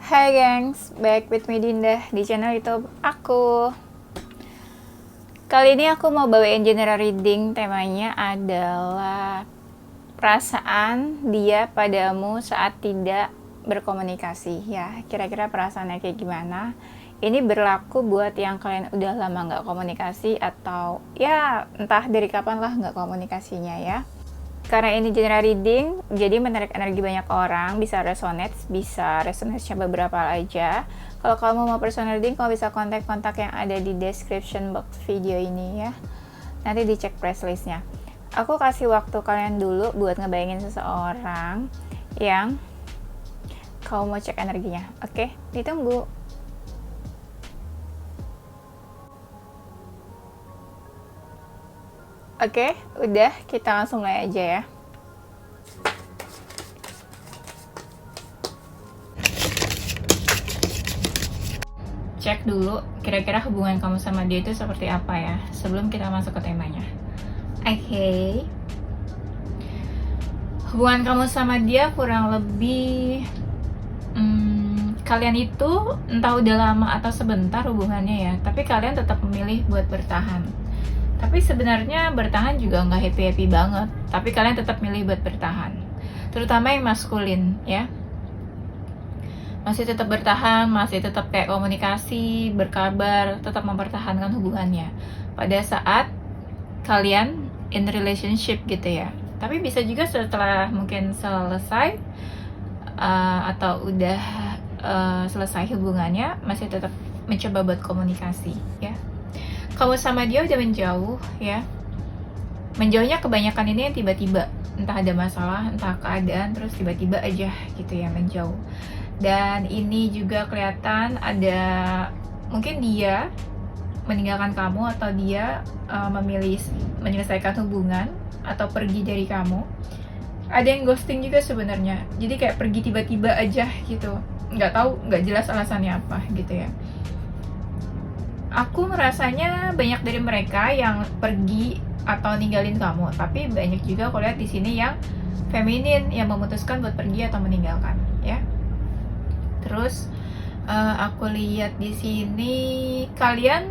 Hai gengs, back with me Dinda di channel YouTube aku. Kali ini aku mau bawain general reading, temanya adalah perasaan dia padamu saat tidak berkomunikasi. Ya, kira-kira perasaannya kayak gimana? Ini berlaku buat yang kalian udah lama nggak komunikasi atau ya entah dari kapan lah nggak komunikasinya ya. Karena ini general reading, jadi menarik energi banyak orang, bisa resonate-nya beberapa aja. Kalau kamu mau personal reading, kamu bisa kontak-kontak yang ada di description box video ini ya. Nanti dicek press listnya. Aku kasih waktu kalian dulu buat ngebayangin seseorang yang kamu mau cek energinya. Oke, ditunggu. Oke, udah, kita langsung mulai aja ya. Cek dulu kira-kira hubungan kamu sama dia itu seperti apa ya, sebelum kita masuk ke temanya. Oke. Hubungan kamu sama dia kurang lebih kalian itu entah udah lama atau sebentar hubungannya ya, tapi kalian tetap memilih buat bertahan. Tapi sebenarnya bertahan juga nggak happy-happy banget, tapi kalian tetap milih buat bertahan. Terutama yang maskulin ya. Masih tetap bertahan, masih tetap kayak komunikasi, berkabar, tetap mempertahankan hubungannya. Pada saat kalian in relationship gitu ya. Tapi bisa juga setelah mungkin selesai atau udah selesai hubungannya, masih tetap mencoba buat komunikasi ya. Kamu sama dia udah menjauh ya. Menjauhnya kebanyakan ini yang tiba-tiba, entah ada masalah, entah keadaan, terus tiba-tiba aja gitu ya menjauh. Dan ini juga kelihatan ada mungkin dia meninggalkan kamu, atau dia memilih menyelesaikan hubungan atau pergi dari kamu. Ada yang ghosting juga sebenarnya, jadi kayak pergi tiba-tiba aja gitu, nggak tahu, nggak jelas alasannya apa gitu ya. Aku merasanya banyak dari mereka yang pergi atau ninggalin kamu, tapi banyak juga aku lihat di sini yang feminin yang memutuskan buat pergi atau meninggalkan ya. Terus aku lihat di sini kalian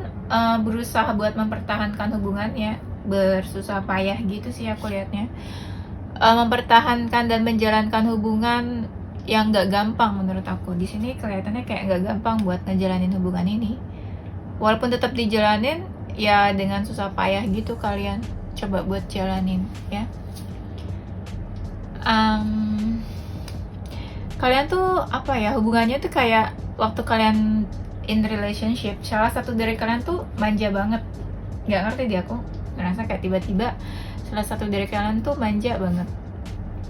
berusaha buat mempertahankan hubungannya, bersusah payah gitu sih aku lihatnya. Mempertahankan dan menjalankan hubungan yang nggak gampang menurut aku. Di sini kelihatannya kayak nggak gampang buat ngejalanin hubungan ini. Walaupun tetap dijalanin ya dengan susah payah gitu, kalian coba buat jalanin ya. Kalian tuh apa ya, hubungannya tuh kayak waktu kalian in relationship, salah satu dari kalian tuh manja banget. Nggak ngerti deh, aku ngerasa kayak tiba-tiba salah satu dari kalian tuh manja banget,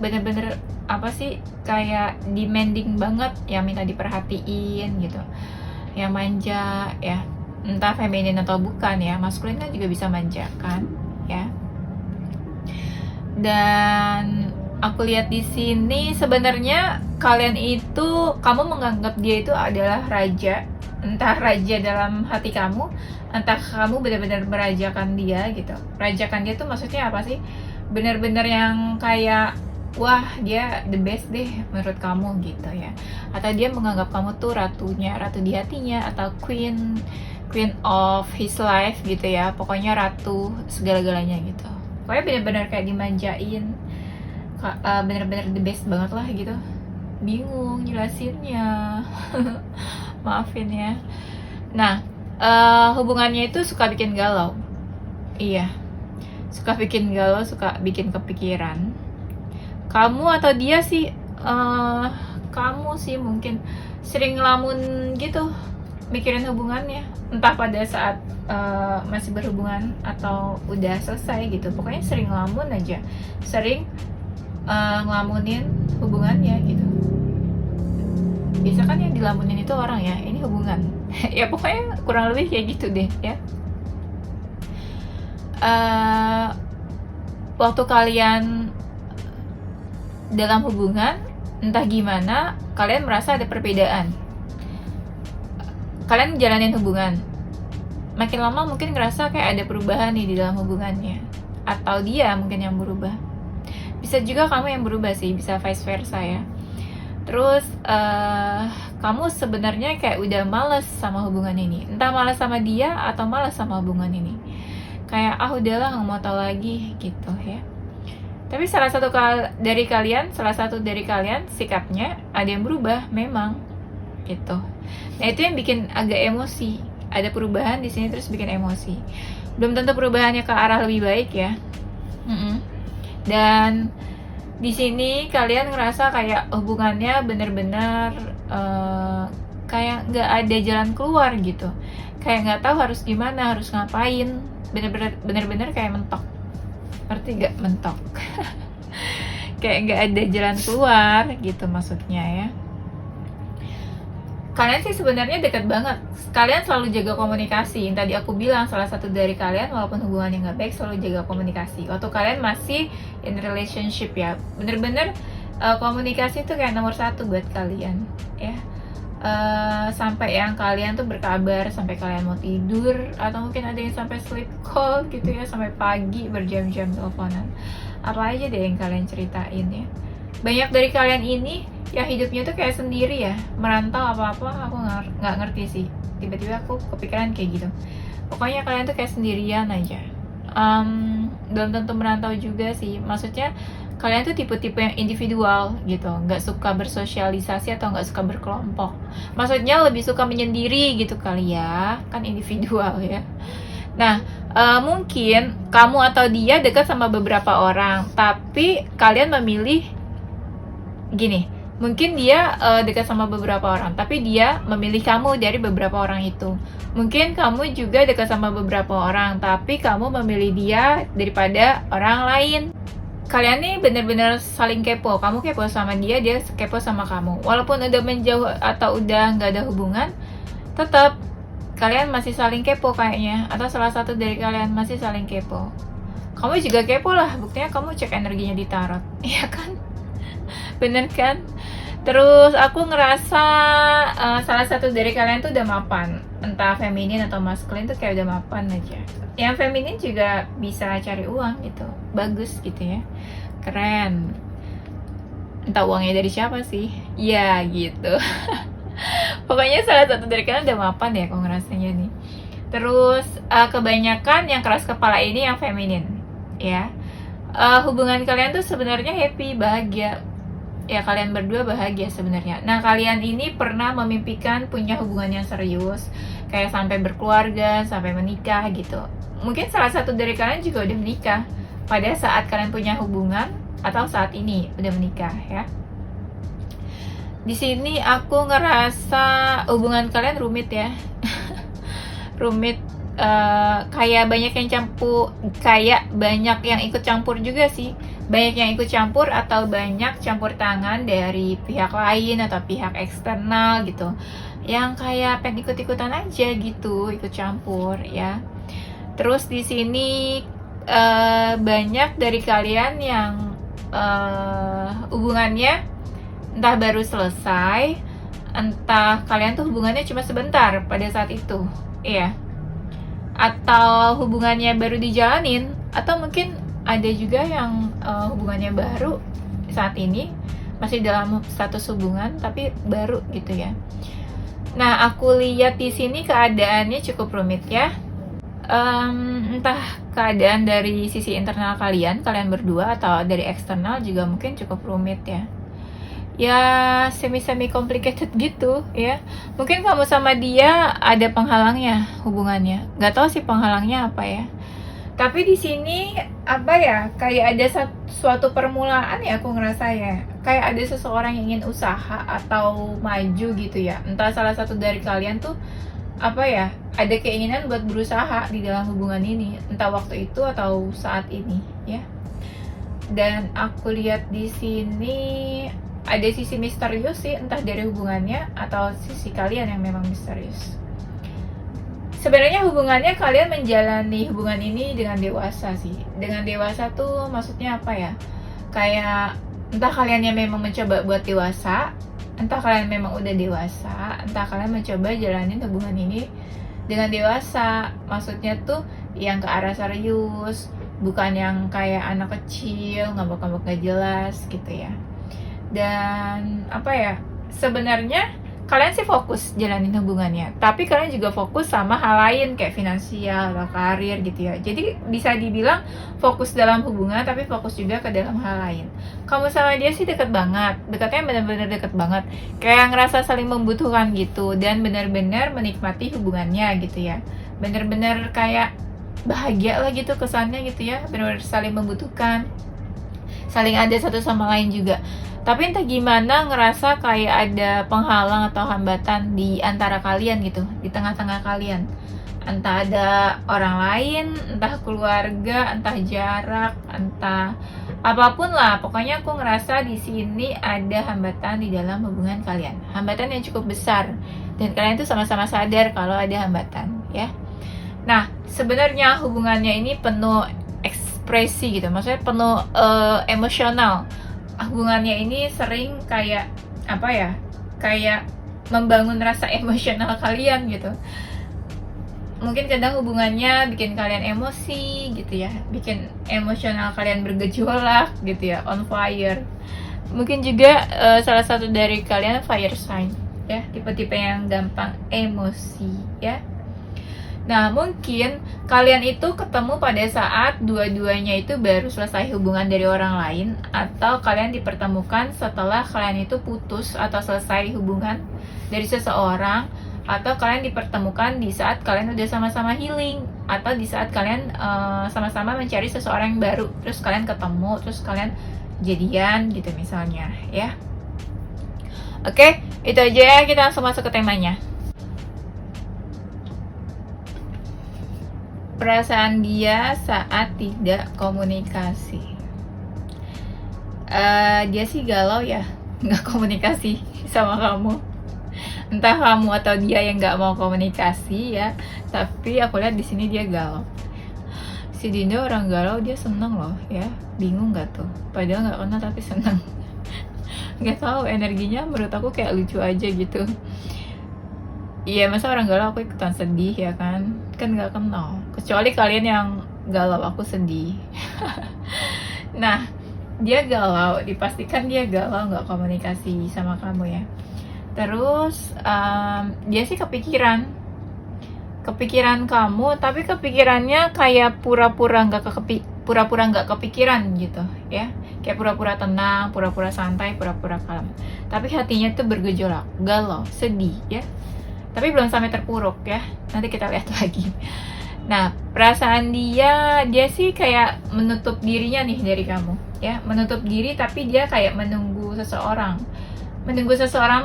bener-bener apa sih, kayak demanding banget, yang minta diperhatiin gitu, yang manja ya. Entah feminin atau bukan ya, maskulin kan juga bisa manja kan ya. Dan aku lihat di sini sebenarnya kalian itu, kamu menganggap dia itu adalah raja, entah raja dalam hati kamu, entah kamu benar-benar merajakan dia gitu. Rajakan dia tuh maksudnya apa sih? Benar-benar yang kayak wah dia the best deh menurut kamu gitu ya. Atau dia menganggap kamu tuh ratunya, ratu di hatinya, atau queen of his life gitu ya. Pokoknya ratu segala-galanya gitu. Pokoknya benar-benar kayak dimanjain, benar-benar the best banget lah gitu. Bingung jelasinnya. Maafin ya. Nah, hubungannya itu suka bikin galau. Iya, suka bikin galau, suka bikin kepikiran. Kamu atau dia sih, kamu sih mungkin sering ngelamun gitu, mikirin hubungannya, entah pada saat masih berhubungan atau udah selesai gitu. Pokoknya sering ngelamun aja, sering ngelamunin hubungannya gitu. Biasa kan yang dilamunin itu orang ya, ini hubungan. Ya pokoknya kurang lebih kayak gitu deh ya. Waktu kalian dalam hubungan, entah gimana kalian merasa ada perbedaan. Kalian jalanin hubungan, makin lama mungkin ngerasa kayak ada perubahan nih di dalam hubungannya, atau dia mungkin yang berubah. Bisa juga kamu yang berubah sih, bisa vice versa ya. Terus kamu sebenarnya kayak udah males sama hubungan ini, entah males sama dia atau males sama hubungan ini, kayak udahlah nggak mau tahu lagi gitu ya. Tapi salah satu dari kalian sikapnya ada yang berubah memang gitu. Nah itu yang bikin agak emosi, ada perubahan di sini terus bikin emosi. Belum tentu perubahannya ke arah lebih baik ya. Dan di sini kalian ngerasa kayak hubungannya bener-bener kayak nggak ada jalan keluar gitu, kayak nggak tahu harus gimana, harus ngapain, bener-bener kayak mentok. Ngerti gak mentok? Kayak nggak ada jalan keluar gitu maksudnya ya. Kalian sih sebenarnya dekat banget, kalian selalu jaga komunikasi. Yang tadi aku bilang, salah satu dari kalian walaupun hubungannya nggak baik selalu jaga komunikasi waktu kalian masih in relationship ya. Bener-bener komunikasi itu kayak nomor 1 buat kalian ya. Sampai yang kalian tuh berkabar sampai kalian mau tidur, atau mungkin ada yang sampai sleep call gitu ya, sampai pagi berjam-jam teleponan. Apa aja deh yang kalian ceritain ya. Banyak dari kalian ini yang hidupnya tuh kayak sendiri ya, merantau apa-apa aku nggak ngerti sih, tiba-tiba aku kepikiran kayak gitu. Pokoknya kalian tuh kayak sendirian aja. Belum tentu merantau juga sih, maksudnya kalian tuh tipe-tipe yang individual gitu, nggak suka bersosialisasi atau nggak suka berkelompok. Maksudnya lebih suka menyendiri gitu kali ya, kan individual ya. Nah, mungkin kamu atau dia dekat sama beberapa orang, tapi kalian memilih gini, mungkin dia dekat sama beberapa orang, tapi dia memilih kamu dari beberapa orang itu. Mungkin kamu juga dekat sama beberapa orang, tapi kamu memilih dia daripada orang lain. Kalian nih bener-bener saling kepo, kamu kepo sama dia, dia kepo sama kamu. Walaupun udah menjauh atau udah nggak ada hubungan, tetap kalian masih saling kepo kayaknya, atau salah satu dari kalian masih saling kepo. Kamu juga kepo lah, buktinya kamu cek energinya di tarot, iya kan? Bener kan? Terus aku ngerasa salah satu dari kalian tuh udah mapan, entah feminin atau maskulin tuh kayak udah mapan aja. Yang feminin juga bisa cari uang gitu, bagus gitu ya, keren. Entah uangnya dari siapa sih, ya gitu. Pokoknya salah satu dari kalian udah mapan ya aku ngerasanya nih. Terus kebanyakan yang keras kepala ini yang feminin ya. Hubungan kalian tuh sebenarnya happy, bahagia ya, kalian berdua bahagia sebenarnya. Nah kalian ini pernah memimpikan punya hubungan yang serius, kayak sampai berkeluarga, sampai menikah gitu. Mungkin salah satu dari kalian juga udah menikah pada saat kalian punya hubungan, atau saat ini udah menikah ya. Di sini aku ngerasa hubungan kalian rumit ya. Rumit, kayak banyak yang campur, kayak banyak yang ikut campur juga sih. Banyak yang ikut campur atau banyak campur tangan dari pihak lain atau pihak eksternal gitu, yang kayak pengen ikut-ikutan aja gitu, ikut campur ya. Terus di sini banyak dari kalian yang hubungannya entah baru selesai, entah kalian tuh hubungannya cuma sebentar pada saat itu ya, atau hubungannya baru dijalanin, atau mungkin ada juga yang hubungannya baru saat ini, masih dalam status hubungan tapi baru gitu ya. Nah aku lihat di sini keadaannya cukup rumit ya. Entah keadaan dari sisi internal kalian berdua, atau dari eksternal juga mungkin cukup rumit ya. Ya semi complicated gitu ya. Mungkin kamu sama dia ada penghalangnya hubungannya, nggak tahu sih penghalangnya apa ya. Tapi di sini apa ya, kayak ada suatu permulaan ya aku ngerasa ya, kayak ada seseorang yang ingin usaha atau maju gitu ya. Entah salah satu dari kalian tuh apa ya, ada keinginan buat berusaha di dalam hubungan ini, entah waktu itu atau saat ini ya. Dan aku lihat di sini ada sisi misterius sih, entah dari hubungannya atau sisi kalian yang memang misterius. Sebenarnya hubungannya kalian menjalani hubungan ini dengan dewasa sih. Dengan dewasa tuh maksudnya apa ya? Kayak entah kalian yang memang mencoba buat dewasa, entah kalian memang udah dewasa, entah kalian mencoba jalanin hubungan ini dengan dewasa. Maksudnya tuh yang ke arah serius, bukan yang kayak anak kecil, ngambek-ngambek gak jelas gitu ya. Dan apa ya, sebenarnya kalian sih fokus jalanin hubungannya, tapi kalian juga fokus sama hal lain kayak finansial atau karir gitu ya. Jadi bisa dibilang fokus dalam hubungan tapi fokus juga ke dalam hal lain. Kamu sama dia sih deket banget, dekatnya benar-benar deket banget, kayak ngerasa saling membutuhkan gitu dan benar-benar menikmati hubungannya gitu ya. Benar-benar kayak bahagia lah gitu kesannya gitu ya, benar-benar saling membutuhkan, saling ada satu sama lain juga. Tapi entah gimana ngerasa kayak ada penghalang atau hambatan di antara kalian gitu, di tengah-tengah kalian. Entah ada orang lain, entah keluarga, entah jarak, entah apapun lah. Pokoknya aku ngerasa di sini ada hambatan di dalam hubungan kalian. Hambatan yang cukup besar dan kalian tuh sama-sama sadar kalau ada hambatan, ya. Nah, sebenarnya hubungannya ini penuh ekspresi gitu, maksudnya penuh emosional. Hubungannya ini sering kayak apa ya, kayak membangun rasa emosional kalian gitu. Mungkin kadang hubungannya bikin kalian emosi gitu ya, bikin emosional kalian bergejolak gitu ya, on fire. Mungkin juga salah satu dari kalian fire sign ya, tipe-tipe yang gampang emosi ya. Nah, mungkin kalian itu ketemu pada saat dua-duanya itu baru selesai hubungan dari orang lain, atau kalian dipertemukan setelah kalian itu putus atau selesai hubungan dari seseorang, atau kalian dipertemukan di saat kalian udah sama-sama healing, atau di saat kalian sama-sama mencari seseorang yang baru, terus kalian ketemu, terus kalian jadian gitu misalnya ya. Oke, itu aja ya, kita langsung masuk ke temanya. Perasaan dia saat tidak komunikasi. Dia sih galau ya, nggak komunikasi sama kamu. Entah kamu atau dia yang nggak mau komunikasi ya, tapi aku lihat di sini dia galau. Si Dinda orang galau, dia seneng loh ya, bingung nggak tuh? Padahal nggak kenal tapi seneng. Nggak tahu, energinya menurut aku kayak lucu aja gitu. Iya, masa orang galau aku ikutan sedih ya kan? Kan gak kenal. Kecuali kalian yang galau aku sedih. Nah, dia galau, dipastikan dia galau gak komunikasi sama kamu ya. Terus dia sih kepikiran kamu, tapi kepikirannya kayak pura-pura nggak kepikiran gitu ya, kayak pura-pura tenang, pura-pura santai, pura-pura kalem, tapi hatinya tuh bergejolak, galau, sedih ya. Tapi belum sampai terpuruk ya, nanti kita lihat lagi. Nah, perasaan dia sih kayak menutup dirinya nih dari kamu ya, menutup diri, tapi dia kayak menunggu seseorang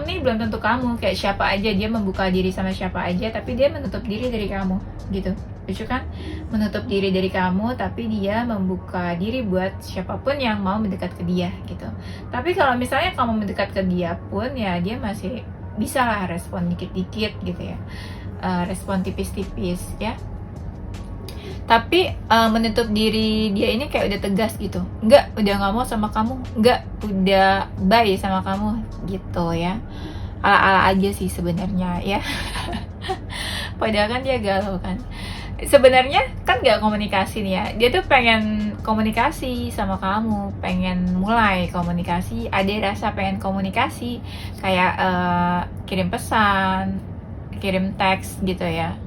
nih, belum tentu kamu, kayak siapa aja, dia membuka diri sama siapa aja, tapi dia menutup diri dari kamu gitu. Lucu kan? Menutup diri dari kamu, tapi dia membuka diri buat siapapun yang mau mendekat ke dia gitu. Tapi kalau misalnya kamu mendekat ke dia pun ya, dia masih bisa lah respon dikit-dikit gitu ya, respon tipis-tipis ya. Tapi menutup diri dia ini kayak udah tegas gitu, enggak, udah nggak mau sama kamu, enggak, udah bye sama kamu gitu ya. Ala-ala aja sih sebenarnya ya. Padahal kan dia galau kan. Sebenarnya kan nggak komunikasi nih ya, dia tuh pengen komunikasi sama kamu, pengen mulai komunikasi, ada rasa pengen komunikasi, kayak kirim pesan, kirim teks gitu ya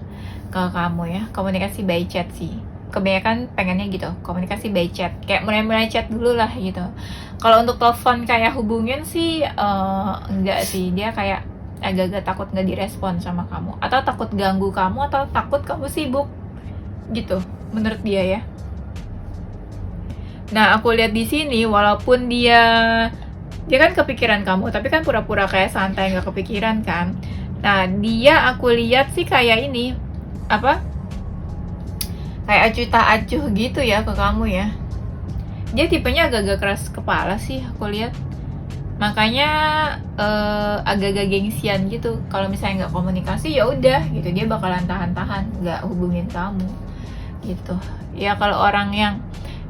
ke kamu ya, komunikasi by chat sih. Kebanyakan pengennya gitu, komunikasi by chat, kayak mulai chat dulu lah gitu. Kalau untuk telepon kayak hubungin sih enggak sih, dia kayak agak-agak takut nggak direspon sama kamu, atau takut ganggu kamu, atau takut kamu sibuk gitu menurut dia ya. Nah, aku lihat di sini walaupun dia kan kepikiran kamu, tapi kan pura-pura kayak santai nggak kepikiran kan. Nah, dia aku lihat sih kayak ini apa, kayak acuh tak acuh gitu ya ke kamu ya. Dia tipenya agak-agak keras kepala sih aku lihat, makanya agak-agak gengsian gitu. Kalau misalnya nggak komunikasi ya udah gitu, dia bakalan tahan-tahan nggak hubungin kamu gitu ya. Kalau orang yang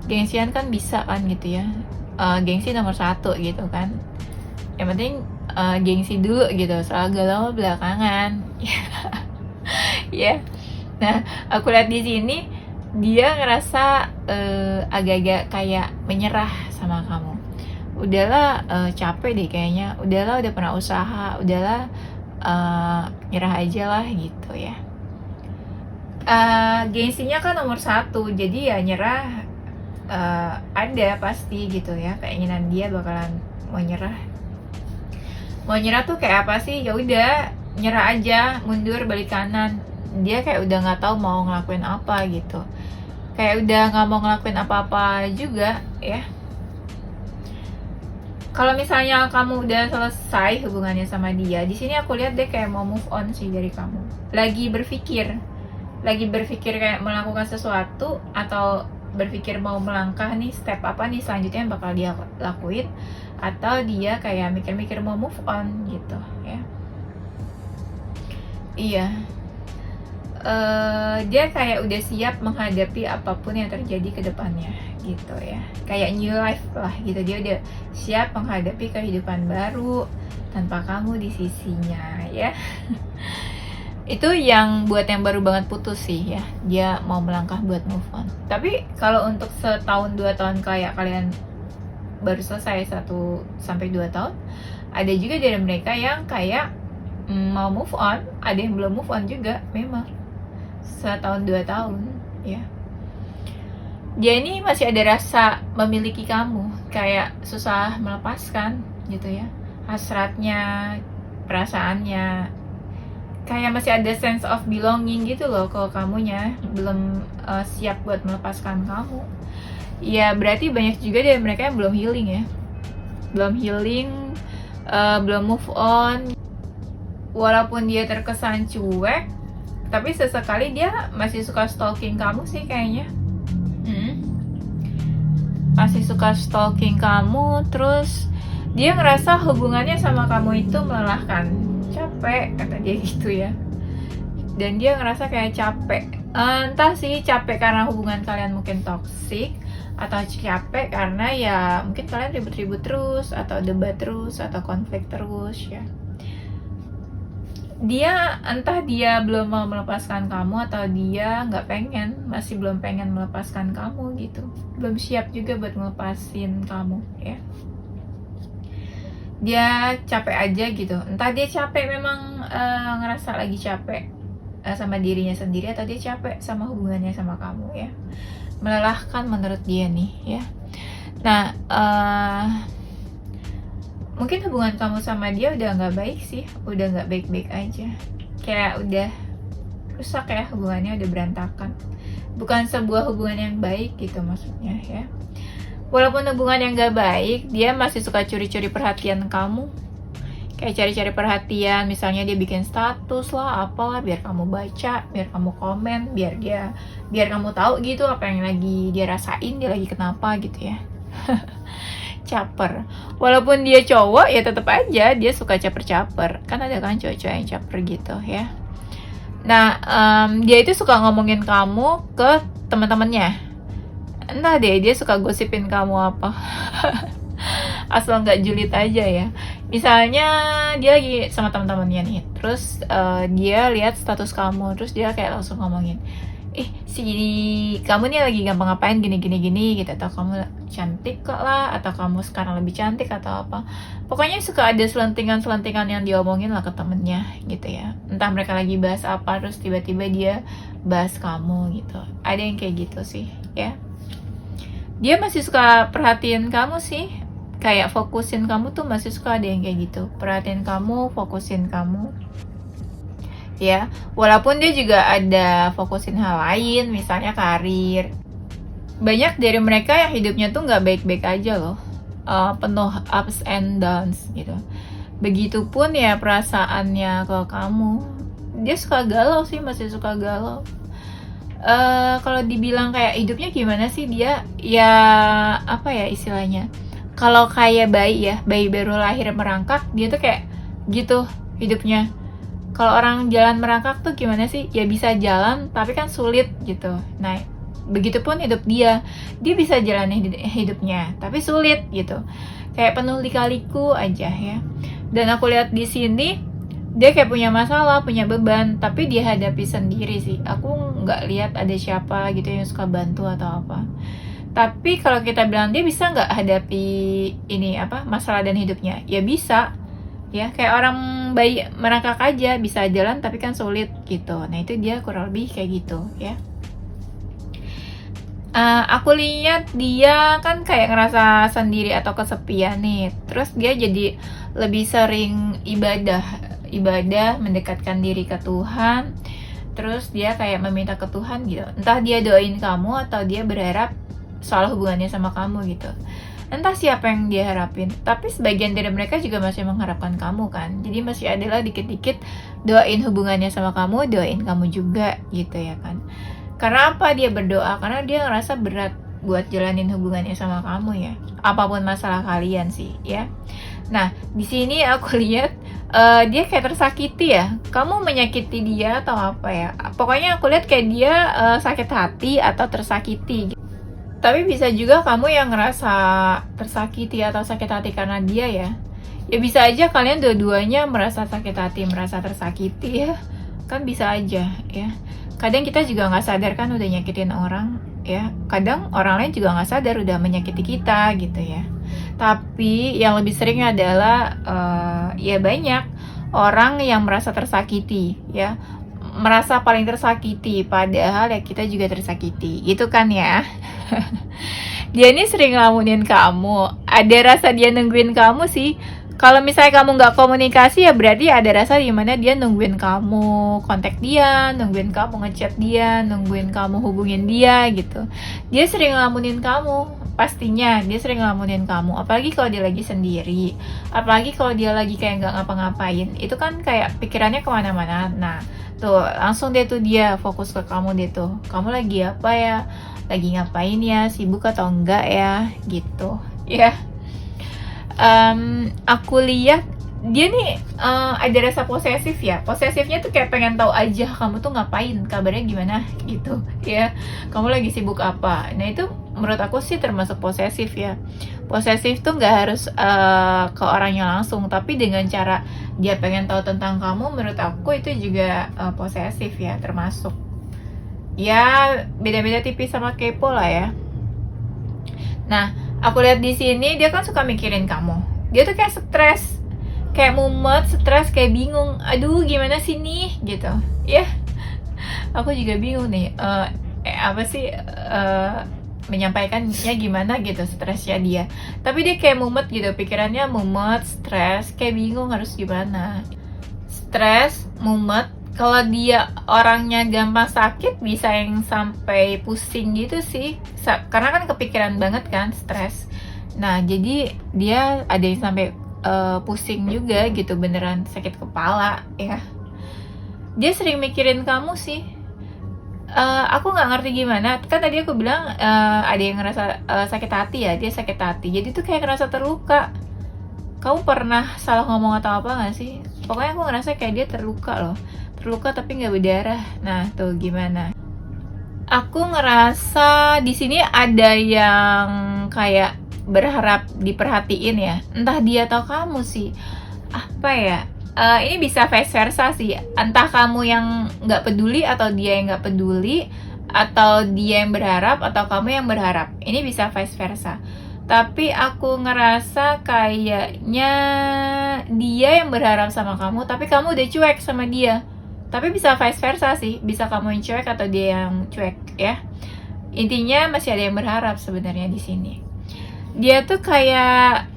gengsian kan bisa kan gitu ya, gengsi nomor 1 gitu kan, yang penting gengsi dulu gitu, soal galau belakangan. Ya. Nah, aku lihat di sini dia ngerasa agak-agak kayak menyerah sama kamu. Udahlah, capek deh kayaknya, udahlah, udah pernah usaha, udahlah, nyerah aja lah gitu ya. Gengsinya kan nomor satu, jadi ya nyerah ada pasti gitu ya, keinginan dia bakalan mau nyerah. Mau nyerah tuh kayak apa sih? Ya udah nyerah aja, mundur balik kanan. Dia kayak udah nggak tahu mau ngelakuin apa gitu, kayak udah nggak mau ngelakuin apa-apa juga ya. Kalau misalnya kamu udah selesai hubungannya sama dia, di sini aku lihat dia kayak mau move on sih dari kamu. Lagi berpikir kayak melakukan sesuatu, atau berpikir mau melangkah nih, step apa nih selanjutnya yang bakal dia lakuin, atau dia kayak mikir-mikir mau move on gitu ya. Iya, dia kayak udah siap menghadapi apapun yang terjadi ke depannya gitu ya, kayak new life lah gitu. Dia udah siap menghadapi kehidupan baru tanpa kamu di sisinya ya. Itu yang buat yang baru banget putus sih ya, dia mau melangkah buat move on. Tapi kalau untuk setahun 2 tahun kayak kalian baru selesai 1 sampai 2 tahun, ada juga dari mereka yang kayak mau move on, ada yang belum move on juga. Memang setahun 2 tahun ya, dia ini masih ada rasa memiliki kamu, kayak susah melepaskan gitu ya, hasratnya, perasaannya, kayak masih ada sense of belonging gitu loh. Kalau kamunya belum siap buat melepaskan kamu, ya berarti banyak juga dari mereka yang belum healing ya, belum move on. Walaupun dia terkesan cuek, tapi sesekali dia masih suka stalking kamu sih kayaknya. Masih suka stalking kamu, terus dia ngerasa hubungannya sama kamu itu melelahkan, capek kata dia gitu ya. Dan dia ngerasa kayak capek, entah sih capek karena hubungan kalian mungkin toksik, atau capek karena ya mungkin kalian ribut-ribut terus, atau debat terus, atau konflik terus ya. Dia entah dia belum mau melepaskan kamu, atau dia masih belum pengen melepaskan kamu gitu, belum siap juga buat melepasin kamu ya. Dia capek aja gitu, entah dia capek memang ngerasa lagi capek sama dirinya sendiri, atau dia capek sama hubungannya sama kamu ya, melelahkan menurut dia nih ya. Nah, mungkin hubungan kamu sama dia udah nggak baik sih, udah nggak baik-baik aja, kayak udah rusak ya, hubungannya udah berantakan. Bukan sebuah hubungan yang baik gitu maksudnya ya. Walaupun hubungan yang nggak baik, dia masih suka curi-curi perhatian kamu, kayak cari-cari perhatian. Misalnya dia bikin status lah, apalah, biar kamu baca, biar kamu komen, biar kamu tahu gitu apa yang lagi dia rasain, dia lagi kenapa gitu ya. Caper. Walaupun dia cowok ya tetap aja dia suka caper-caper. Kan ada kan cowok-cowok yang caper gitu ya. Nah, dia itu suka ngomongin kamu ke teman-temannya. Entah deh, dia suka gosipin kamu apa. Asal nggak julid aja ya. Misalnya dia lagi sama teman-temannya nih, terus dia lihat status kamu, terus dia kayak langsung ngomongin, si kamu nih lagi gampang ngapain gini gitu, atau kamu cantik kok lah, atau kamu sekarang lebih cantik, atau apa. Pokoknya suka ada selentingan yang diomongin lah ke temennya gitu ya. Entah mereka lagi bahas apa, terus tiba-tiba dia bahas kamu gitu. Ada yang kayak gitu sih ya. Dia masih suka perhatiin kamu sih, kayak fokusin kamu tuh, masih suka ada yang kayak gitu, perhatiin kamu, fokusin kamu ya. Walaupun dia juga ada fokusin hal lain, misalnya karir. Banyak dari mereka yang hidupnya tuh nggak baik-baik aja loh, penuh ups and downs gitu. Begitupun ya perasaannya ke kamu, dia suka galau sih, masih suka galau. Kalau dibilang kayak hidupnya gimana sih dia, ya apa ya istilahnya, kalau kayak bayi baru lahir merangkak, dia tuh kayak gitu hidupnya. Kalau orang jalan merangkak tuh gimana sih? Ya bisa jalan, tapi kan sulit gitu. Nah, begitupun hidup dia bisa jalan hidupnya, tapi sulit gitu. Kayak penuh lika-liku aja ya. Dan aku lihat di sini, dia kayak punya masalah, punya beban, tapi dia hadapi sendiri sih. Aku nggak lihat ada siapa gitu yang suka bantu atau apa. Tapi kalau kita bilang dia bisa nggak hadapi ini masalah dan hidupnya? Ya bisa. Ya, kayak orang merangkak aja, bisa jalan tapi kan sulit gitu. Nah itu dia kurang lebih kayak gitu ya. Aku lihat dia kan kayak ngerasa sendiri atau kesepian nih, terus dia jadi lebih sering ibadah, mendekatkan diri ke Tuhan, terus dia kayak meminta ke Tuhan gitu. Entah dia doain kamu atau dia berharap soal hubungannya sama kamu gitu. Entah siapa yang dia harapin, tapi sebagian dari mereka juga masih mengharapkan kamu kan. Jadi masih adalah dikit-dikit doain hubungannya sama kamu, doain kamu juga gitu ya kan. Karena apa dia berdoa? Karena dia ngerasa berat buat jalanin hubungannya sama kamu ya. Apapun masalah kalian sih ya. Nah, di sini aku lihat dia kayak tersakiti ya. Kamu menyakiti dia atau apa ya? Pokoknya aku lihat kayak dia sakit hati atau tersakiti. Tapi bisa juga kamu yang ngerasa tersakiti atau sakit hati karena dia ya. Ya bisa aja kalian dua-duanya merasa sakit hati, merasa tersakiti ya. Kan bisa aja ya. Kadang kita juga nggak sadar kan udah nyakitin orang ya. Kadang orang lain juga nggak sadar udah menyakiti kita gitu ya. Tapi yang lebih sering adalah ya banyak orang yang merasa tersakiti ya, merasa paling tersakiti padahal ya kita juga tersakiti gitu kan ya. Dia ini sering ngelamunin kamu, ada rasa dia nungguin kamu sih. Kalau misalnya kamu nggak komunikasi ya berarti ada rasa dimana dia nungguin kamu kontak dia, nungguin kamu ngechat dia, nungguin kamu hubungin dia gitu. Dia sering ngelamunin kamu, pastinya dia sering ngelamunin kamu. Apalagi kalau dia lagi sendiri, apalagi kalau dia lagi kayak nggak ngapa-ngapain, itu kan kayak pikirannya kemana-mana. Nah tuh langsung deh tuh dia fokus ke kamu deh tuh. Kamu lagi apa ya? Lagi ngapain ya? Sibuk atau enggak ya? Gitu ya. Aku lihat dia nih ada rasa posesif ya. Posesifnya tuh kayak pengen tahu aja kamu tuh ngapain, kabarnya gimana gitu ya. Kamu lagi sibuk apa. Nah itu menurut aku sih termasuk posesif ya. Posesif tuh nggak harus ke orangnya langsung, tapi dengan cara dia pengen tahu tentang kamu, menurut aku itu juga posesif ya, termasuk. Ya beda-beda tipis sama kepo lah ya. Nah aku lihat di sini dia kan suka mikirin kamu. Dia tuh kayak stres, kayak mumet, stres, kayak bingung. Aduh gimana sih nih gitu ya. Aku juga bingung nih apa sih menyampaikannya gimana gitu stresnya dia. Tapi dia kayak mumet gitu, pikirannya mumet, stres, kayak bingung harus gimana. Stres, mumet. Kalau dia orangnya gampang sakit bisa yang sampai pusing gitu sih, karena kan kepikiran banget kan, stres. Nah jadi dia ada yang sampai pusing juga gitu, beneran sakit kepala ya. Dia sering mikirin kamu sih. Aku nggak ngerti gimana, kan tadi aku bilang ada yang ngerasa sakit hati ya, dia sakit hati. Jadi tuh kayak ngerasa terluka. Kamu pernah salah ngomong atau apa nggak sih? Pokoknya aku ngerasa kayak dia terluka loh. Terluka tapi nggak berdarah. Nah tuh gimana? Aku ngerasa di sini ada yang kayak berharap diperhatiin ya. Entah dia atau kamu sih. Apa ya? Ini bisa vice versa sih. Entah kamu yang nggak peduli atau dia yang nggak peduli, atau dia yang berharap atau kamu yang berharap. Ini bisa vice versa. Tapi aku ngerasa kayaknya dia yang berharap sama kamu, tapi kamu udah cuek sama dia. Tapi bisa vice versa sih, bisa kamu yang cuek atau dia yang cuek ya. Intinya masih ada yang berharap sebenarnya di sini. Dia tuh kayak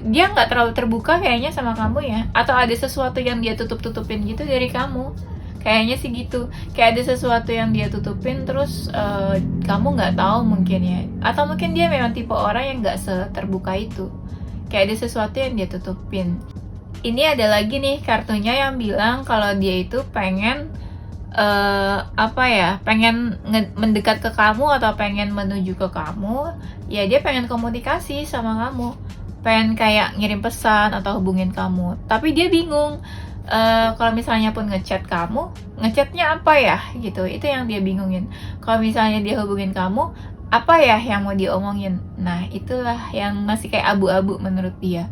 dia nggak terlalu terbuka kayaknya sama kamu ya, atau ada sesuatu yang dia tutup-tutupin gitu dari kamu. Kayaknya sih gitu, kayak ada sesuatu yang dia tutupin terus kamu nggak tahu mungkin ya, atau mungkin dia memang tipe orang yang nggak seterbuka itu, kayak ada sesuatu yang dia tutupin. Ini ada lagi nih kartunya yang bilang kalau dia itu pengen pengen mendekat ke kamu atau pengen menuju ke kamu, ya dia pengen komunikasi sama kamu, pengen kayak ngirim pesan atau hubungin kamu, tapi dia bingung. Kalau misalnya pun ngechat kamu, ngechatnya apa ya gitu, itu yang dia bingungin. Kalau misalnya dia hubungin kamu, apa ya yang mau diomongin. Nah itulah yang masih kayak abu-abu menurut dia.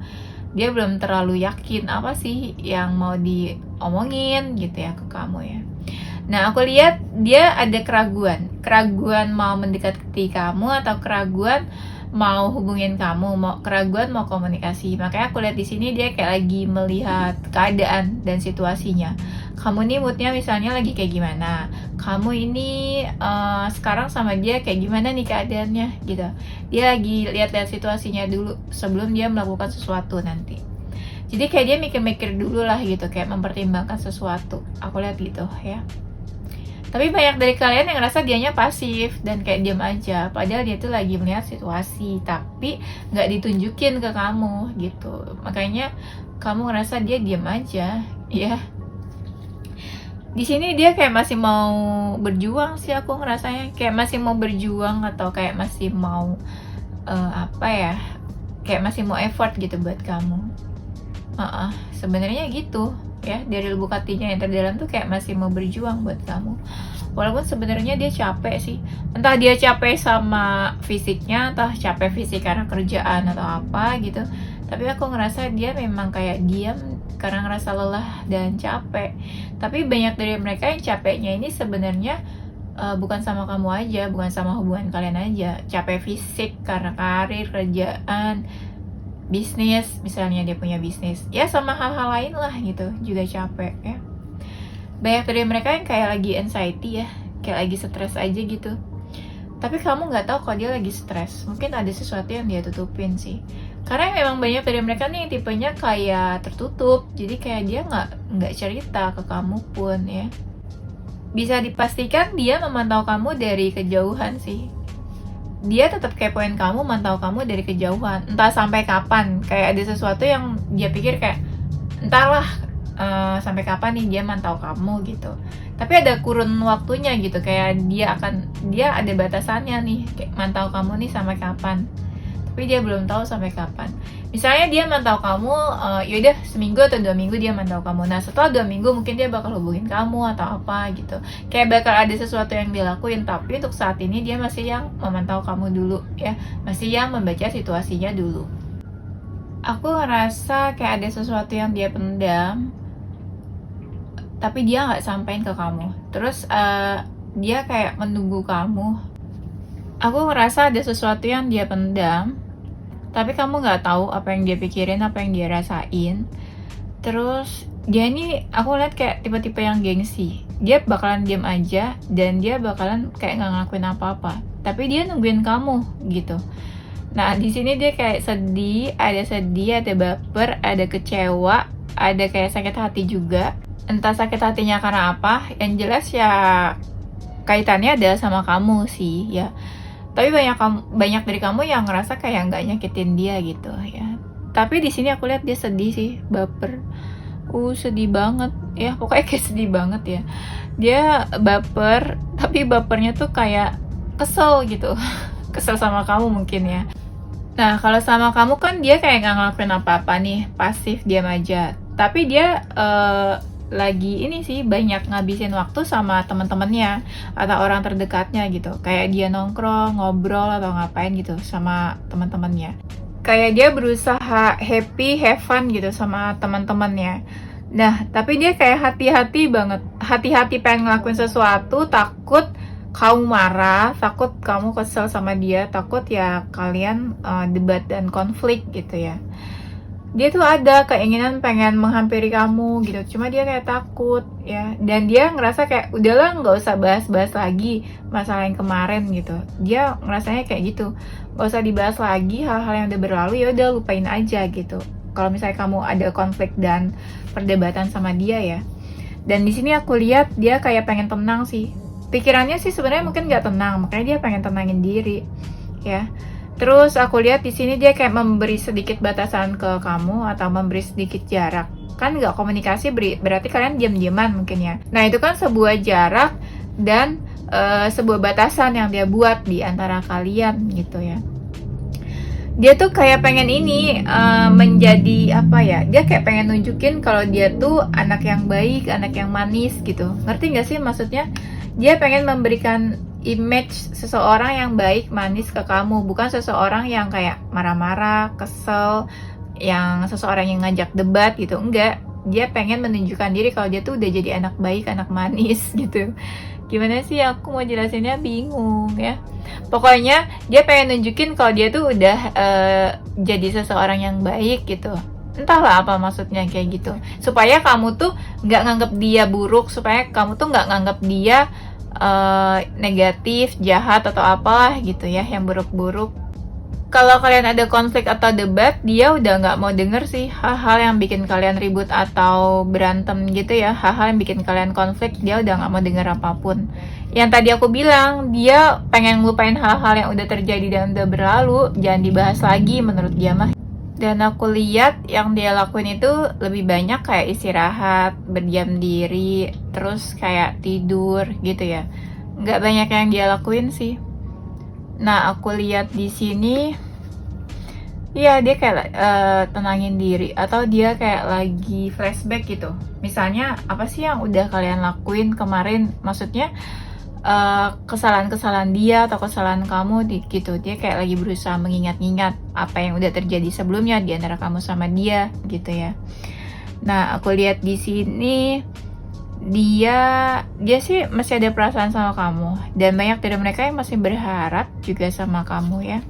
Dia belum terlalu yakin apa sih yang mau diomongin gitu ya ke kamu ya. Nah aku lihat dia ada keraguan mau mendekati kamu, atau keraguan mau hubungin kamu, mau keraguan, mau komunikasi. Makanya aku lihat di sini dia kayak lagi melihat keadaan dan situasinya. Kamu nih moodnya misalnya lagi kayak gimana? Kamu ini sekarang sama dia kayak gimana nih keadaannya gitu. Dia lagi lihat-lihat situasinya dulu sebelum dia melakukan sesuatu nanti. Jadi kayak dia mikir-mikir dulu lah gitu, kayak mempertimbangkan sesuatu. Aku lihat gitu ya. Tapi banyak dari kalian yang ngerasa dianya pasif dan kayak diam aja, padahal dia tuh lagi melihat situasi, tapi nggak ditunjukin ke kamu gitu. Makanya kamu ngerasa dia diam aja, ya. Di sini dia kayak masih mau berjuang sih, aku ngerasanya kayak masih mau berjuang atau kayak masih mau apa ya? Kayak masih mau effort gitu buat kamu. Sebenarnya gitu ya, dari lubuk hatinya yang terdalam tuh kayak masih mau berjuang buat kamu. Walaupun sebenarnya dia capek sih, entah dia capek sama fisiknya, entah capek fisik karena kerjaan atau apa gitu. Tapi aku ngerasa dia memang kayak diam karena ngerasa lelah dan capek. Tapi banyak dari mereka yang capeknya ini sebenarnya bukan sama kamu aja, bukan sama hubungan kalian aja. Capek fisik karena karir, kerjaan, bisnis, misalnya dia punya bisnis, ya sama hal-hal lain lah gitu, juga capek ya. Banyak dari mereka yang kayak lagi anxiety ya, kayak lagi stres aja gitu. Tapi kamu nggak tahu kalau dia lagi stres, mungkin ada sesuatu yang dia tutupin sih. Karena memang banyak dari mereka nih yang tipenya kayak tertutup, jadi kayak dia nggak cerita ke kamu pun ya. Bisa dipastikan dia memantau kamu dari kejauhan sih. Dia tetap kepoin kamu, mantau kamu dari kejauhan, entah sampai kapan. Kayak ada sesuatu yang dia pikir kayak entahlah sampai kapan nih dia mantau kamu gitu. Tapi ada kurun waktunya gitu, kayak dia ada batasannya nih, kayak mantau kamu nih sampai kapan. Tapi dia belum tahu sampai kapan. Misalnya dia mantau kamu, yaudah seminggu atau 2 minggu dia mantau kamu. Nah setelah 2 minggu mungkin dia bakal hubungin kamu atau apa gitu. Kayak bakal ada sesuatu yang dilakuin. Tapi untuk saat ini dia masih yang memantau kamu dulu ya. Masih yang membaca situasinya dulu. Aku ngerasa kayak ada sesuatu yang dia pendam, tapi dia nggak sampein ke kamu. Terus dia kayak menunggu kamu. Aku ngerasa ada sesuatu yang dia pendam, tapi kamu nggak tahu apa yang dia pikirin, apa yang dia rasain. Terus dia ini aku lihat kayak tipe-tipe yang gengsi. Dia bakalan diam aja dan dia bakalan kayak nggak ngelakuin apa-apa. Tapi dia nungguin kamu gitu. Nah di sini dia kayak sedih, ada baper, ada kecewa, ada kayak sakit hati juga. Entah sakit hatinya karena apa, yang jelas ya kaitannya ada sama kamu sih ya. Tapi banyak dari kamu yang ngerasa kayak nggak nyakitin dia gitu ya. Tapi di sini aku lihat dia sedih sih, baper. Sedih banget ya, pokoknya kayak sedih banget ya. Dia baper, tapi bapernya tuh kayak kesel gitu. Kesel sama kamu mungkin ya. Nah kalau sama kamu kan dia kayak nggak ngelakuin apa-apa nih, pasif diam aja. Tapi dia lagi ini sih banyak ngabisin waktu sama teman-temannya atau orang terdekatnya gitu. Kayak dia nongkrong, ngobrol atau ngapain gitu sama teman-temannya. Kayak dia berusaha happy, have fun gitu sama teman-temannya. Nah, tapi dia kayak hati-hati banget. Hati-hati pengen ngelakuin sesuatu, takut kamu marah, takut kamu kesel sama dia, takut ya kalian debat dan konflik gitu ya. Dia tuh ada keinginan pengen menghampiri kamu gitu, cuma dia kayak takut ya. Dan dia ngerasa kayak udahlah nggak usah bahas-bahas lagi masalah yang kemarin gitu. Dia ngerasanya kayak gitu, nggak usah dibahas lagi hal-hal yang udah berlalu, ya udah lupain aja gitu. Kalau misalnya kamu ada konflik dan perdebatan sama dia ya. Dan di sini aku lihat dia kayak pengen tenang sih. Pikirannya sih sebenarnya mungkin nggak tenang, makanya dia pengen tenangin diri ya. Terus aku lihat di sini dia kayak memberi sedikit batasan ke kamu atau memberi sedikit jarak. Kan nggak komunikasi berarti kalian diam-diaman mungkin ya. Nah itu kan sebuah jarak dan sebuah batasan yang dia buat di antara kalian gitu ya. Dia tuh kayak pengen ini menjadi apa ya? Dia kayak pengen nunjukin kalau dia tuh anak yang baik, anak yang manis gitu. Ngerti nggak sih maksudnya? Dia pengen memberikan image seseorang yang baik, manis ke kamu, bukan seseorang yang kayak marah-marah, kesel, yang seseorang yang ngajak debat gitu. Enggak, dia pengen menunjukkan diri kalau dia tuh udah jadi anak baik, anak manis gitu. Gimana sih aku mau jelasinnya, bingung ya. Pokoknya dia pengen nunjukin kalau dia tuh udah jadi seseorang yang baik gitu. Entahlah apa maksudnya kayak gitu. Supaya kamu tuh nggak nganggap dia buruk, supaya kamu tuh nggak nganggap dia negatif, jahat atau apalah gitu ya, yang buruk-buruk. Kalau kalian ada konflik atau debat, dia udah nggak mau denger sih hal-hal yang bikin kalian ribut atau berantem gitu ya. Hal-hal yang bikin kalian konflik, dia udah nggak mau denger apapun. Yang tadi aku bilang, dia pengen ngelupain hal-hal yang udah terjadi dan udah berlalu, jangan dibahas lagi menurut dia mah. Dan aku lihat yang dia lakuin itu lebih banyak kayak istirahat, berdiam diri, terus kayak tidur gitu ya. Nggak banyak yang dia lakuin sih. Nah, aku lihat di sini, iya dia kayak tenangin diri atau dia kayak lagi flashback gitu. Misalnya apa sih yang udah kalian lakuin kemarin? Maksudnya kesalahan-kesalahan dia atau kesalahan kamu gitu. Dia kayak lagi berusaha mengingat-ingat apa yang udah terjadi sebelumnya di antara kamu sama dia gitu ya. Nah, aku lihat di sini dia sih masih ada perasaan sama kamu, dan banyak dari mereka yang masih berharap juga sama kamu ya.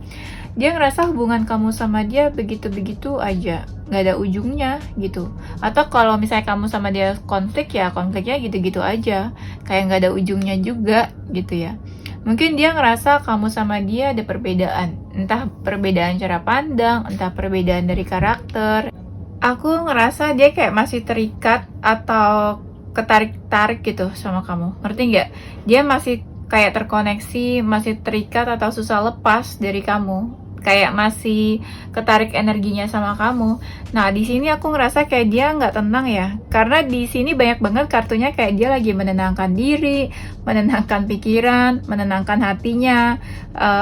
Dia ngerasa hubungan kamu sama dia begitu-begitu aja, nggak ada ujungnya gitu. Atau kalau misalnya kamu sama dia konflik ya konfliknya gitu-gitu aja, kayak nggak ada ujungnya juga gitu ya. Mungkin dia ngerasa kamu sama dia ada perbedaan, entah perbedaan cara pandang, entah perbedaan dari karakter. Aku ngerasa dia kayak masih terikat atau ketarik-tarik gitu sama kamu, ngerti nggak? Dia masih kayak terkoneksi, masih terikat atau susah lepas dari kamu, kayak masih ketarik energinya sama kamu. Nah, di sini aku ngerasa kayak dia nggak tenang ya, karena di sini banyak banget kartunya kayak dia lagi menenangkan diri, menenangkan pikiran, menenangkan hatinya,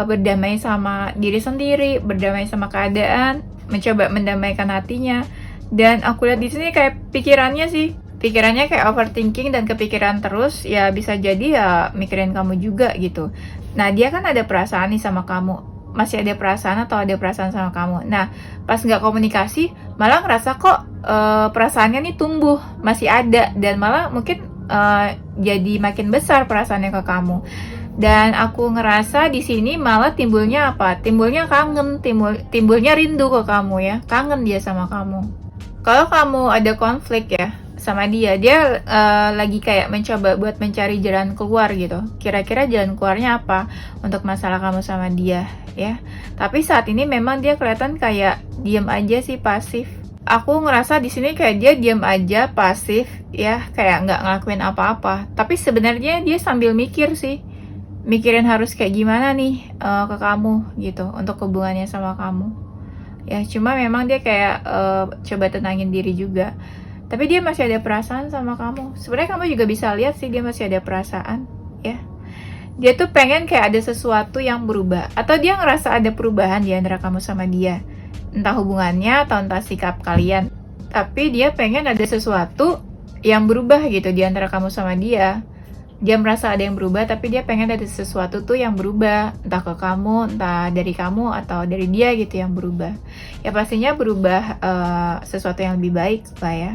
berdamai sama diri sendiri, berdamai sama keadaan, mencoba mendamaikan hatinya. Dan aku lihat di sini kayak pikirannya kayak overthinking dan kepikiran terus, ya bisa jadi ya mikirin kamu juga gitu. Nah, dia kan ada perasaan nih sama kamu, masih ada perasaan atau ada perasaan sama kamu. Nah, pas nggak komunikasi, malah ngerasa kok perasaannya nih tumbuh, masih ada, dan malah mungkin jadi makin besar perasaannya ke kamu. Dan aku ngerasa di sini malah timbulnya apa? Timbulnya kangen, timbulnya rindu ke kamu ya, kangen dia sama kamu. Kalau kamu ada konflik ya sama dia lagi kayak mencoba buat mencari jalan keluar gitu. Kira-kira jalan keluarnya apa untuk masalah kamu sama dia ya. Tapi saat ini memang dia kelihatan kayak diem aja sih, pasif. Aku ngerasa di sini kayak dia diem aja, pasif ya, kayak nggak ngelakuin apa-apa. Tapi sebenarnya dia sambil mikir sih, mikirin harus kayak gimana nih ke kamu gitu untuk hubungannya sama kamu. Ya, cuma memang dia kayak coba tenangin diri juga. Tapi dia masih ada perasaan sama kamu. Sebenarnya kamu juga bisa lihat sih dia masih ada perasaan, ya. Dia tuh pengen kayak ada sesuatu yang berubah, atau dia ngerasa ada perubahan di antara kamu sama dia. Entah hubungannya atau entah sikap kalian. Tapi dia pengen ada sesuatu yang berubah gitu di antara kamu sama dia. Dia merasa ada yang berubah, tapi dia pengen ada sesuatu tuh yang berubah, entah ke kamu, entah dari kamu atau dari dia gitu yang berubah. Ya pastinya berubah sesuatu yang lebih baik lah ya.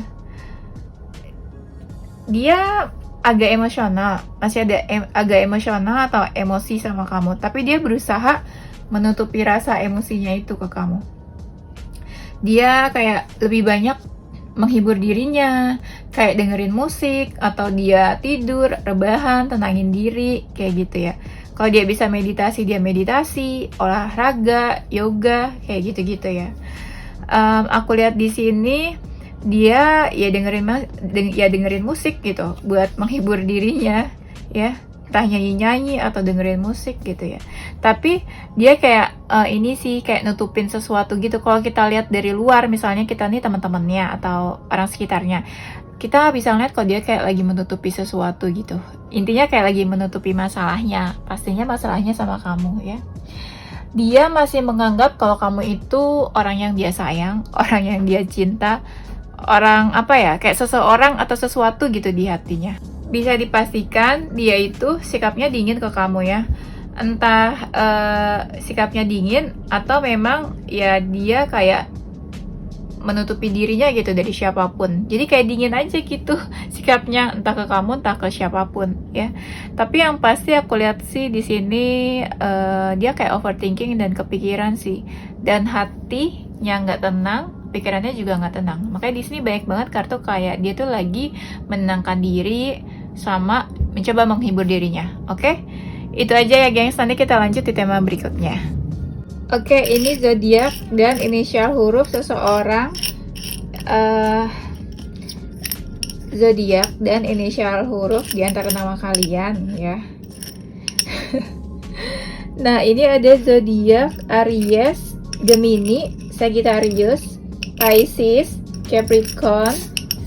Dia agak emosional, masih ada agak emosional atau emosi sama kamu, tapi dia berusaha menutupi rasa emosinya itu ke kamu. Dia kayak lebih banyak menghibur dirinya, kayak dengerin musik, atau dia tidur, rebahan, tenangin diri, kayak gitu ya. Kalau dia bisa meditasi, dia meditasi, olahraga, yoga, kayak gitu-gitu ya. Aku lihat di sini dia ya dengerin musik gitu buat menghibur dirinya ya, entah nyanyi atau dengerin musik gitu ya. Tapi dia kayak ini sih kayak nutupin sesuatu gitu. Kalau kita lihat dari luar, misalnya kita nih teman-temannya atau orang sekitarnya, kita bisa lihat kalau dia kayak lagi menutupi sesuatu gitu. Intinya kayak lagi menutupi masalahnya, pastinya masalahnya sama kamu ya. Dia masih menganggap kalau kamu itu orang yang dia sayang, orang yang dia cinta, orang apa ya, kayak seseorang atau sesuatu gitu di hatinya. Bisa dipastikan dia itu sikapnya dingin ke kamu ya. Entah sikapnya dingin atau memang ya dia kayak menutupi dirinya gitu dari siapapun. Jadi kayak dingin aja gitu sikapnya, entah ke kamu entah ke siapapun ya. Tapi yang pasti aku lihat sih di sini dia kayak overthinking dan kepikiran sih, dan hatinya nggak tenang, pikirannya juga nggak tenang. Makanya di sini banyak banget kartu kayak dia tuh lagi menenangkan diri sama mencoba menghibur dirinya. Oke? Itu aja ya gengs, nanti kita lanjut di tema berikutnya. Oke, ini zodiak dan inisial huruf seseorang. Zodiak dan inisial huruf di antara nama kalian ya. Nah, ini ada zodiak Aries, Gemini, Sagittarius, Pisces, Capricorn,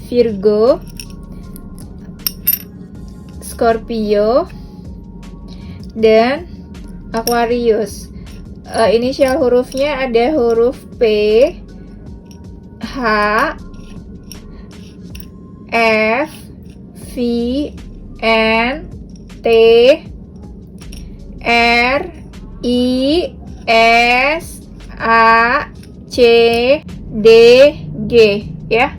Virgo, Scorpio, dan Aquarius. Inisial hurufnya ada huruf P, H, F, V, N, T, R, I, S, A, C, D, G ya.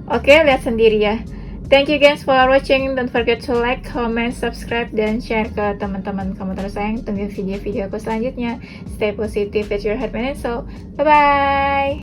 Oke, lihat sendiri ya. Thank you guys for watching. Don't forget to like, comment, subscribe, dan share ke teman-teman kamu tersayang. Tunggu video-video aku selanjutnya. Stay positive, it's your heart and soul. Bye-bye.